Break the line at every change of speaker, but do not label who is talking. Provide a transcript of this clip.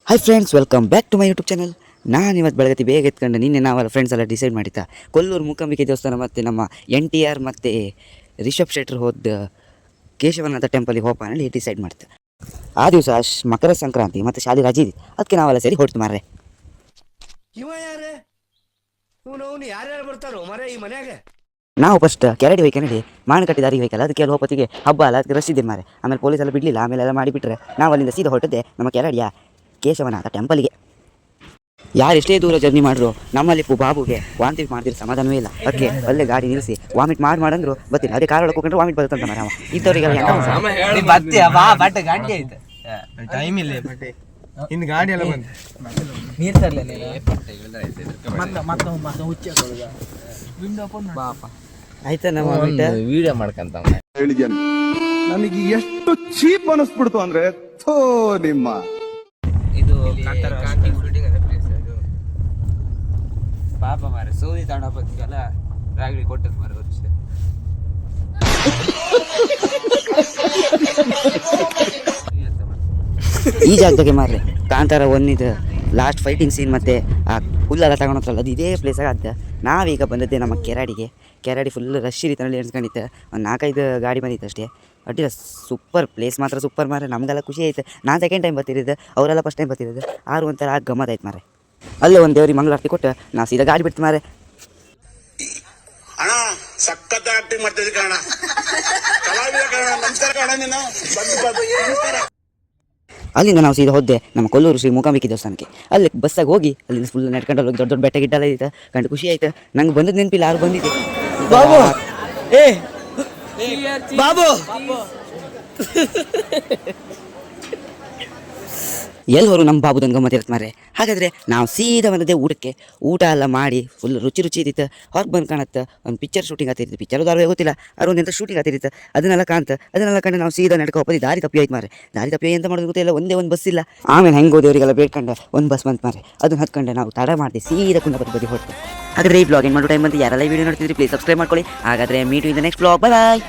Hi friends, welcome back to my YouTube channel. ನಾನು ಇವತ್ತು ಬೆಳಗ್ಗೆ ಬೇಗ ಎತ್ಕೊಂಡು ನಿನ್ನೆ ನಾವೆಲ್ಲ ಫ್ರೆಂಡ್ಸ್ ಎಲ್ಲ ಡಿಸೈಡ್ ಮಾಡಿದ್ದ ಕೊಲ್ಲೂರು ಮೂಕಾಂಬಿಕೆ ದೇವಸ್ಥಾನ ಮತ್ತು ನಮ್ಮ NTR ಮತ್ತು ರಿಷಬ್ ಶೆಟ್ಟರ್ ಹೋದ ಕೇಶವನಾಥ ಟೆಂಪಲಿಗೆ ಹೋಗೋಣ ಹೇಳಿ ಡಿಸೈಡ್ ಮಾಡ್ತೆ. ಆ ದಿವಸ ಮಕರ ಸಂಕ್ರಾಂತಿ ಮತ್ತು ಶಾಲೆ ರಜೆ ಇದೆ, ಅದಕ್ಕೆ ನಾವೆಲ್ಲ ಸೇರಿ ಹೊಡ್ತು ಮಾರ್ರೆ. ನಾವು ಫಸ್ಟ್ ಕೆರಡಿ ಹೋಯ್ಕೆ ನಡಿ ಮಾಣಕಟ್ಟಿ ದಾರಿಗೆ ಹೋಯ್ಕಲ್ಲ, ಅದಕ್ಕೆ ಹೋಪತ್ತಿಗೆ ಹಬ್ಬ ಅಲ್ಲ, ಅದಕ್ಕೆ ರಶ್ ಇದೆ ಮಾರೆ. ಆಮೇಲೆ ಪೊಲೀಸ್ ಎಲ್ಲ ಬಿಡಲಿಲ್ಲ, ಆಮೇಲೆ ಎಲ್ಲ ಮಾಡಿಬಿಟ್ರೆ ನಾವು ಅಲ್ಲಿಂದ ಸೀದಾ ಹೊರಟಿದ್ದೆ ನಮ್ಮ ಕೆರಡಿಯ ಕೇಶವನಾಥ ಟೆಂಪಲಿಗೆ. ಯಾರು ಎಷ್ಟೇ ದೂರ ಜರ್ನಿ ಮಾಡಿದ್ರು ನಮ್ಮಲ್ಲಿ ಬಾಬುಗೆ ವಾಂತಿ ಮಾಡ್ತಿರೋ ಸಮಾಧಾನವೇ ಇಲ್ಲ. ಅದಕ್ಕೆ ಅಲ್ಲೇ ಗಾಡಿ ನಿಲ್ಲಿಸಿ ವಾಮಿಟ್ ಮಾಡಂದ್ರು ಬರ್ತೀನಿ, ಅದೇ ಕಾರ್ ಒಳಗೆ ಹೋಗ್ಕೊಂಡ್ರೆ ವಾಮಿಟ್ ಬರುತ್ತಂತ ಮರ. ಇಂಥವ್ರಿಗೆಲ್ಲ
ಟೈಮ್ ಇಲ್ಲ ಇನ್ನು ಗಾಡಿ ಎಲ್ಲ ಬಂದು
ನೀರು ತರಲೇ
ಆಯ್ತಾ ನಮ್ಮ
ವಿಡಿಯೋ ಮಾಡ್ಕಂತ
ಹೇಳಿದ್ಯಾನೆ. ನನಗೆ ಎಷ್ಟು ಚೀಪ್ ಅನಿಸ್ಬಿಡ್ತು ಅಂದ್ರೆ ಥೋ ನಿಮ್ಮ
ಇದು ಪಾಪ ಮಾರ ಸೌದಿ ತಗೊಂಡೋಗ್ಬೇಕಲ್ಲ ರಾಗಡಿ ಕೊಟ್ಟದ್ ಮಾರ ವರ್ಷ.
ಈ ಜಾಗದಾಗೆ ಮಾರ್ರೆ ಕಾಂತಾರ ಒಂದಿದ್ದು ಲಾಸ್ಟ್ ಫೈಟಿಂಗ್ ಸೀನ್ ಮತ್ತು ಆ ಹುಲ್ಲೆಲ್ಲ ತಗೊಂಡೋತ್ರಲ್ಲ, ಅದು ಇದೇ ಪ್ಲೇಸಾಗ ಅದ. ನಾವೀಗ ಬಂದದ್ದೆ ನಮ್ಮ ಕೆರಾಡಿ ಫುಲ್ ರಶ್ ಇರಿತಾನಲ್ಲಿ ಎಣ್ಸ್ಕೊಂಡಿತ್ತು. ಒಂದು 4-5 ಗಾಡಿ ಬಂದಿತ್ತು ಅಷ್ಟೇ. ಅಡ್ಡಿಲ್ಲ, ಸೂಪರ್ ಪ್ಲೇಸ್ ಮಾತ್ರ ಸೂಪರ್ ಮಾರೆ. ನಮಗೆಲ್ಲ ಖುಷಿ ಆಯ್ತು. ನಾನು ಸೆಕೆಂಡ್ ಟೈಮ್ ಬರ್ತಿರೋದು, ಅವರೆಲ್ಲ ಫಸ್ಟ್ ಟೈಮ್ ಬರ್ತಿರೋದು. ಆರು ಒಂಥರ ಗಮ್ಮತ್ ಆಯ್ತು ಮಾರೆ. ಅಲ್ಲೇ ಒಂದು ದೇವ್ರಿಗೆ ಮಂಗಳಾರತಿ ಕೊಟ್ಟು ನಾವು ಸೀದಾ ಗಾಡಿ ಬಿಡ್ತೀವಿ ಮಾರೆ.
ಅಣ್ಣ ಸಖತ್ ಆಕ್ಟಿಂಗ್ ಮಾಡ್ತಿದ್ದೆ ಕಣ, ಕಲಾವಿದ ಕಣ. ನಮಸ್ಕಾರ ಕಣ, ನೀನು
ಅಲ್ಲಿಂದ ನಾವು ಸೀದಾ ಹೋದೆ ನಮ್ಮ ಕೊಲ್ಲೂರು ಶ್ರೀ ಮೂಕಾಂಬಿಕೆ ದೇವಸ್ಥಾನಕ್ಕೆ. ಅಲ್ಲಿ ಬಸ್ಸಾಗಿ ಹೋಗಿ ಅಲ್ಲಿಂದ ಫುಲ್ ನಡ್ಕೊಂಡು ಹೋಗಿ ದೊಡ್ಡ ದೊಡ್ಡ ಬೆಟ್ಟ ಗಿಡ್ಡೆಲ್ಲ ಇತ್ತು. ಕಂಡು ಖುಷಿ ಆಯ್ತು. ನಂಗೆ ಬಂದದ್ದು ನೆನಪಿಲ್ಲ, ಯಾರು ಬಂದಿದ್ದೆ ಬಾಬು. ಬಾಬು ಎಲ್ಲರೂ ನಮ್ಮ ಬಾಬುದೊಂದು ಗಮ್ಮತ್ ಇರುತ್ತೆ ಮಾರೆ. ಹಾಗಾದರೆ ನಾವು ಸೀದಾ ಬಂದದ್ದೇ ಊಟಕ್ಕೆ. ಊಟ ಎಲ್ಲ ಮಾಡಿ ಫುಲ್ ರುಚಿ ಇದ್ದಿತ್ತು. ಹೊರಗೆ ಬಂದು ಕಾಣುತ್ತೆ ಒಂದು ಪಿಕ್ಚರ್ ಶೂಟಿಂಗ್ ಆಗ್ತಿತ್ತು. ಪಿಕ್ಚರ್ ದಾರ ಗೊತ್ತಿಲ್ಲ, ಅವ್ರು ಒಂದು ಎಂಥ ಶೂಟಿಂಗ್ ಆಗ್ತಿತ್ತು. ಅದನ್ನೆಲ್ಲ ಕಂಡು ನಾವು ಸೀದಾ ನಡ್ಕೊ ಹೋಗಿ ದಾರಿ ತಪ್ಪಿ ಆಯ್ತು ಮಾರೆ. ದಾರಿ ತಪ್ಪಿ ಎಂತ ಮಾಡೋದು ಗೊತ್ತಿಲ್ಲ, ಒಂದೇ ಒಂದು ಬಸ್ ಇಲ್ಲ. ಆಮೇಲೆ ಹೆಂಗೆ ಹೋದವರಿಗೆಲ್ಲ ಬೇಡ್ಕೊಂಡು ಒಂದು ಬಸ್ ಬಂತು ಮಾರೆ. ಅದನ್ನು ಹತ್ಕೊಂಡು ನಾವು ತಡ ಮಾಡಿದೆ ಸೀದಾ ಕುಂದಾಪುರ ಬದಿ ಹೊರಟು. ಹಾಗಾದರೆ ಈ ಬ್ಲಾಗ್ ಏನು ಮಾಡೋ ಟೈಮ್ ಬಂದು ಯಾರೆಲ್ಲ ವೀಡಿಯೋ ನೋಡ್ತಿದ್ರಿ ಪ್ಲೀಸ್ ಸಬ್ಸ್ಕ್ರೈಬ್ ಮಾಡ್ಕೊಳ್ಳಿ. ಹಾಗಾದರೆ meet in the next blog. Bye bye.